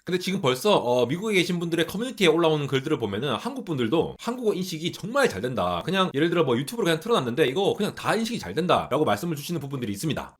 근데 지금 벌써 미국에 계신 분들의 커뮤니티에 올라오는 글들을 보면은 한국 분들도 한국어 인식이 정말 잘 된다. 그냥 예를 들어 뭐 유튜브로 그냥 틀어놨는데 이거 그냥 다 인식이 잘 된다라고 말씀을 주시는 부분들이 있습니다.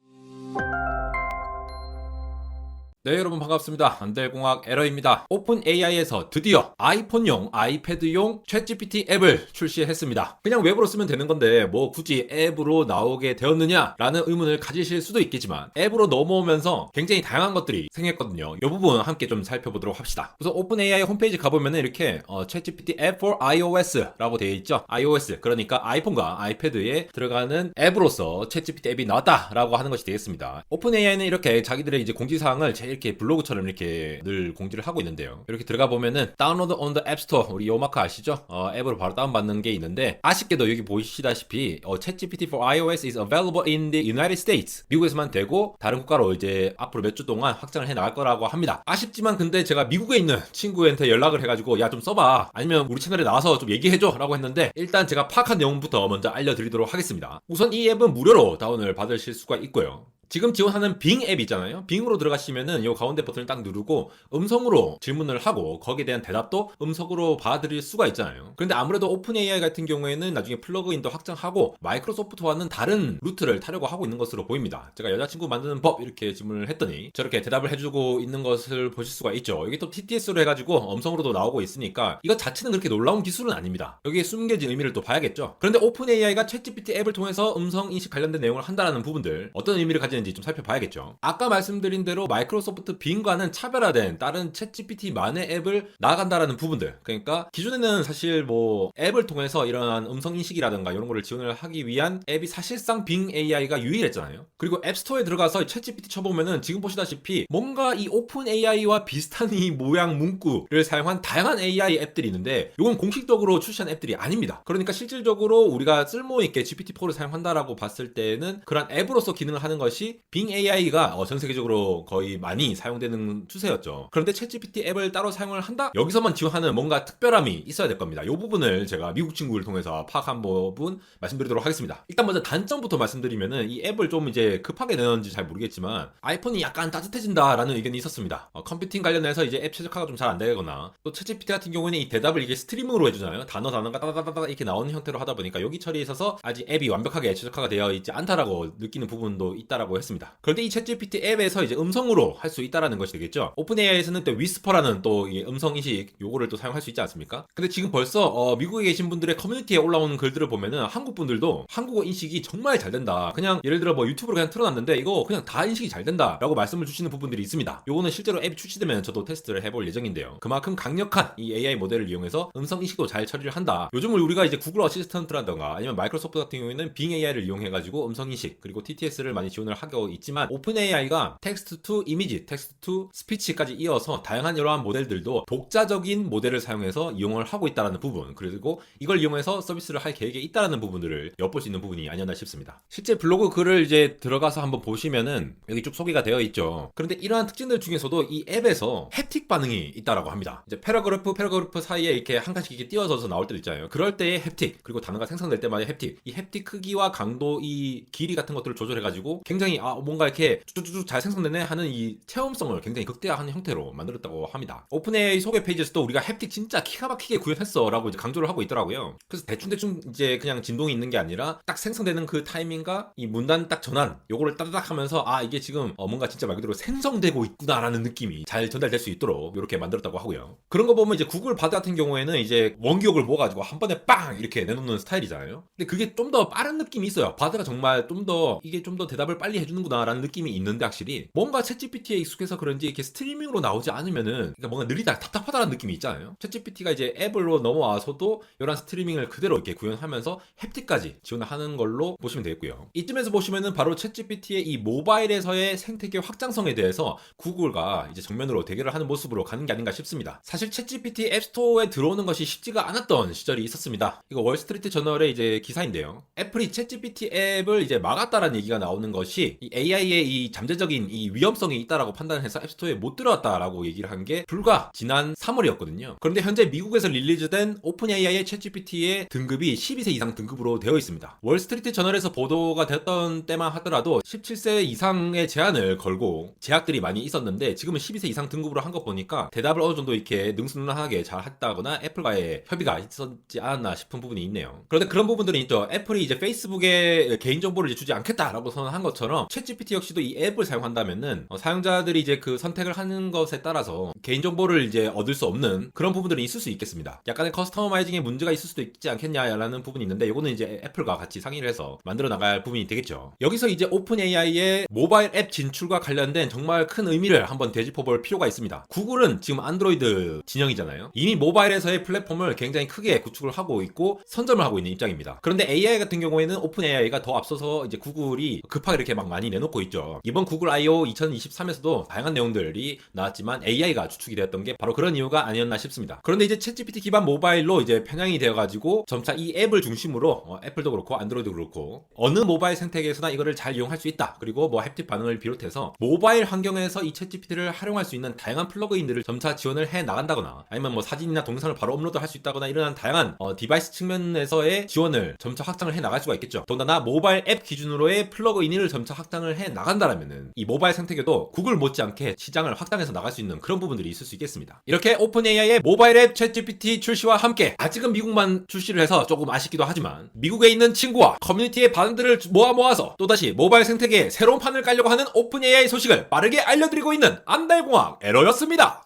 네, 여러분 반갑습니다. 안델공학 에러입니다. 오픈 AI에서 드디어 아이폰용, 아이패드용 챗GPT 앱을 출시했습니다. 그냥 웹으로 쓰면 되는 건데 뭐 굳이 앱으로 나오게 되었느냐라는 의문을 가지실 수도 있겠지만 앱으로 넘어오면서 굉장히 다양한 것들이 생겼거든요. 이 부분 함께 좀 살펴보도록 합시다. 우선 오픈 AI 홈페이지 가보면 이렇게 챗GPT 앱 for iOS라고 되어 있죠. iOS, 그러니까 아이폰과 아이패드에 들어가는 앱으로서 챗GPT 앱이 나왔다라고 하는 것이 되겠습니다. 오픈 AI는 이렇게 자기들의 이제 공지사항을 제일 이렇게 블로그처럼 이렇게 늘 공지를 하고 있는데요. 이렇게 들어가 보면은 다운로드 on the App Store, 우리 요 마크 아시죠? 앱으로 바로 다운받는 게 있는데 아쉽게도 여기 보시다시피 ChatGPT for iOS is available in the United States. 미국에서만 되고 다른 국가로 이제 앞으로 몇 주 동안 확장을 해 나갈 거라고 합니다. 아쉽지만 근데 제가 미국에 있는 친구한테 연락을 해가지고 야 좀 써봐, 아니면 우리 채널에 나와서 좀 얘기해줘 라고 했는데 일단 제가 파악한 내용부터 먼저 알려드리도록 하겠습니다. 우선 이 앱은 무료로 다운을 받으실 수가 있고요. 지금 지원하는 빙 앱 있잖아요. 빙으로 들어가시면은 이 가운데 버튼을 딱 누르고 음성으로 질문을 하고 거기에 대한 대답도 음성으로 받아들일 수가 있잖아요. 그런데 아무래도 오픈 AI 같은 경우에는 나중에 플러그인도 확장하고 마이크로소프트와는 다른 루트를 타려고 하고 있는 것으로 보입니다. 제가 여자친구 만드는 법 이렇게 질문을 했더니 저렇게 대답을 해주고 있는 것을 보실 수가 있죠. 여기 또 TTS로 해가지고 음성으로도 나오고 있으니까 이것 자체는 그렇게 놀라운 기술은 아닙니다. 여기에 숨겨진 의미를 또 봐야겠죠. 그런데 오픈 AI가 챗GPT 앱을 통해서 음성 인식 관련된 내용을 한다는 부분들 어떤 의미를 가지는지 좀 살펴봐야겠죠. 아까 말씀드린 대로 마이크로소프트 빙과는 차별화된 다른 챗GPT만의 앱을 나간다라는 부분들, 그러니까 기존에는 사실 뭐 앱을 통해서 이러한 음성 인식이라든가 이런 거를 지원을 하기 위한 앱이 사실상 빙 AI가 유일했잖아요. 그리고 앱스토어에 들어가서 챗GPT 쳐보면은 지금 보시다시피 뭔가 이 오픈 AI와 비슷한 이 모양 문구를 사용한 다양한 AI 앱들이 있는데 이건 공식적으로 출시한 앱들이 아닙니다. 그러니까 실질적으로 우리가 쓸모있게 GPT-4를 사용한다라고 봤을 때는 그런 앱으로서 기능을 하는 것이 빙 AI가 전 세계적으로 거의 많이 사용되는 추세였죠. 그런데 챗GPT 앱을 따로 사용을 한다? 여기서만 지원하는 뭔가 특별함이 있어야 될 겁니다. 이 부분을 제가 미국 친구를 통해서 파악한 부분 말씀드리도록 하겠습니다. 일단 먼저 단점부터 말씀드리면은 이 앱을 좀 이제 급하게 내놨는지 잘 모르겠지만 아이폰이 약간 따뜻해진다라는 의견이 있었습니다. 컴퓨팅 관련해서 이제 앱 최적화가 좀 잘 안 되거나 또 챗GPT 같은 경우에는 이 대답을 이게 스트리밍으로 해주잖아요. 단어가 따다다다 이렇게 나오는 형태로 하다 보니까 여기 처리에 있어서 아직 앱이 완벽하게 최적화가 되어 있지 않다라고 느끼는 부분도 있다라고 했습니다. 그런데 이 챗GPT 앱에서 이제 음성으로 할 수 있다라는 것이 되겠죠. 오픈AI에서는 또 위스퍼라는 또 음성 인식 요거를 또 사용할 수 있지 않습니까? 근데 지금 벌써 미국에 계신 분들의 커뮤니티에 올라오는 글들을 보면은 한국 분들도 한국어 인식이 정말 잘 된다. 그냥 예를 들어 뭐 유튜브로 그냥 틀어놨는데 이거 그냥 다 인식이 잘 된다라고 말씀을 주시는 부분들이 있습니다. 요거는 실제로 앱이 출시되면 저도 테스트를 해볼 예정인데요. 그만큼 강력한 이 AI 모델을 이용해서 음성 인식도 잘 처리를 한다. 요즘은 우리가 이제 구글 어시스턴트라던가 아니면 마이크로소프트 같은 경우에는 빙 AI를 이용해가지고 음성 인식 그리고 TTS를 많이 지원을 하고 있지만 오픈 AI가 텍스트 투 이미지, 텍스트 투 스피치까지 이어서 다양한 이러한 모델들도 독자적인 모델을 사용해서 이용을 하고 있다는 부분, 그리고 이걸 이용해서 서비스를 할 계획에 있다는 부분들을 엿볼 수 있는 부분이 아니었나 싶습니다. 실제 블로그 글을 이제 들어가서 한번 보시면은 여기 쭉 소개가 되어 있죠. 그런데 이러한 특징들 중에서도 이 앱에서 햅틱 반응이 있다라고 합니다. 이제 패러그래프 사이에 이렇게 한 가지 이렇게 띄워져서 나올 때도 있잖아요. 그럴 때의 햅틱, 그리고 단어가 생성될 때마다 햅틱, 이 햅틱 크기와 강도, 이 길이 같은 것들을 조절해가지고 굉장히 뭔가 이렇게 쭉쭉쭉 잘 생성되네 하는 이 체험성을 굉장히 극대화하는 형태로 만들었다고 합니다. 오픈AI 소개 페이지에서도 우리가 햅틱 진짜 기가 막히게 구현했어 라고 이제 강조를 하고 있더라고요. 그래서 대충 이제 그냥 진동이 있는 게 아니라 딱 생성되는 그 타이밍과 이 문단 딱 전환 요거를 따다닥 하면서 이게 지금 뭔가 진짜 말 그대로 생성되고 있구나 라는 느낌이 잘 전달될 수 있도록 이렇게 만들었다고 하고요. 그런 거 보면 이제 구글 바드 같은 경우에는 이제 원기옥을 모아가지고 한 번에 빵 이렇게 내놓는 스타일이잖아요. 근데 그게 좀 더 빠른 느낌이 있어요. 바드가 정말 좀 더 이게 좀 더 대답을 빨리 해주는구나 라는 느낌이 있는데 확실히 뭔가 챗GPT에 익숙해서 그런지 이렇게 스트리밍으로 나오지 않으면은 그러니까 뭔가 느리다 답답하다는 느낌이 있잖아요. 챗GPT가 이제 앱으로 넘어와서도 이런 스트리밍을 그대로 이렇게 구현하면서 햅틱까지 지원을 하는 걸로 보시면 되겠고요. 이쯤에서 보시면은 바로 챗GPT의 이 모바일에서의 생태계 확장성에 대해서 구글과 이제 정면으로 대결을 하는 모습으로 가는 게 아닌가 싶습니다. 사실 챗GPT 앱스토어에 들어오는 것이 쉽지가 않았던 시절이 있었습니다. 이거 월스트리트 저널의 이제 기사인데요. 애플이 챗GPT 앱을 이제 막았다라는 얘기가 나오는 것이 앱스토어들이 이 AI의 이 잠재적인 이 위험성이 있다라고 판단해서 앱스토어에 못 들어왔다라고 얘기를 한 게 불과 지난 3월이었거든요. 그런데 현재 미국에서 릴리즈된 오픈 AI의 챗GPT의 등급이 12세 이상 등급으로 되어 있습니다. 월스트리트 저널에서 보도가 됐던 때만 하더라도 17세 이상의 제한을 걸고 제약들이 많이 있었는데 지금은 12세 이상 등급으로 한 거 보니까 대답을 어느 정도 이렇게 능수능란하게 잘 했다거나 애플과의 협의가 있었지 않았나 싶은 부분이 있네요. 그런데 그런 부분들이 있죠. 애플이 이제 페이스북에 개인정보를 이제 주지 않겠다라고 선언한 것처럼 챗GPT 역시도 이 앱을 사용한다면은 사용자들이 이제 그 선택을 하는 것에 따라서 개인정보를 이제 얻을 수 없는 그런 부분들이 있을 수 있겠습니다. 약간의 커스터마이징에 문제가 있을 수도 있지 않겠냐라는 부분이 있는데 이거는 이제 애플과 같이 상의를 해서 만들어 나갈 부분이 되겠죠. 여기서 이제 오픈 AI의 모바일 앱 진출과 관련된 정말 큰 의미를 한번 되짚어볼 필요가 있습니다. 구글은 지금 안드로이드 진영이잖아요. 이미 모바일에서의 플랫폼을 굉장히 크게 구축을 하고 있고 선점을 하고 있는 입장입니다. 그런데 AI 같은 경우에는 오픈 AI가 더 앞서서 이제 구글이 급하게 이렇게 막 많이 내놓고 있죠. 이번 구글 I.O. 2023에서도 다양한 내용들이 나왔지만 AI가 주축이 되었던 게 바로 그런 이유가 아니었나 싶습니다. 그런데 이제 챗GPT 기반 모바일로 이제 편향이 되어가지고 점차 이 앱을 중심으로 애플도 그렇고 안드로이드도 그렇고 어느 모바일 생태계에서나 이거를 잘 이용할 수 있다. 그리고 뭐 햅틱 반응을 비롯해서 모바일 환경에서 이 챗GPT를 활용할 수 있는 다양한 플러그인들을 점차 지원을 해 나간다거나 아니면 뭐 사진이나 동영상을 바로 업로드할 수 있다거나 이런 다양한 디바이스 측면에서의 지원을 점차 확장을 해 나갈 수가 있겠죠. 더군다나 모바일 앱 기준으로의 플러그인을 점차 확장을 해 나간다라면은 이 모바일 생태계도 구글 못지않게 시장을 확장해서 나갈 수 있는 그런 부분들이 있을 수 있겠습니다. 이렇게 오픈 AI의 모바일 앱 챗GPT 출시와 함께 아직은 미국만 출시를 해서 조금 아쉽기도 하지만 미국에 있는 친구와 커뮤니티의 반응들을 모아서 또다시 모바일 생태계에 새로운 판을 깔려고 하는 오픈 AI 소식을 빠르게 알려드리고 있는 안달공학 에러였습니다.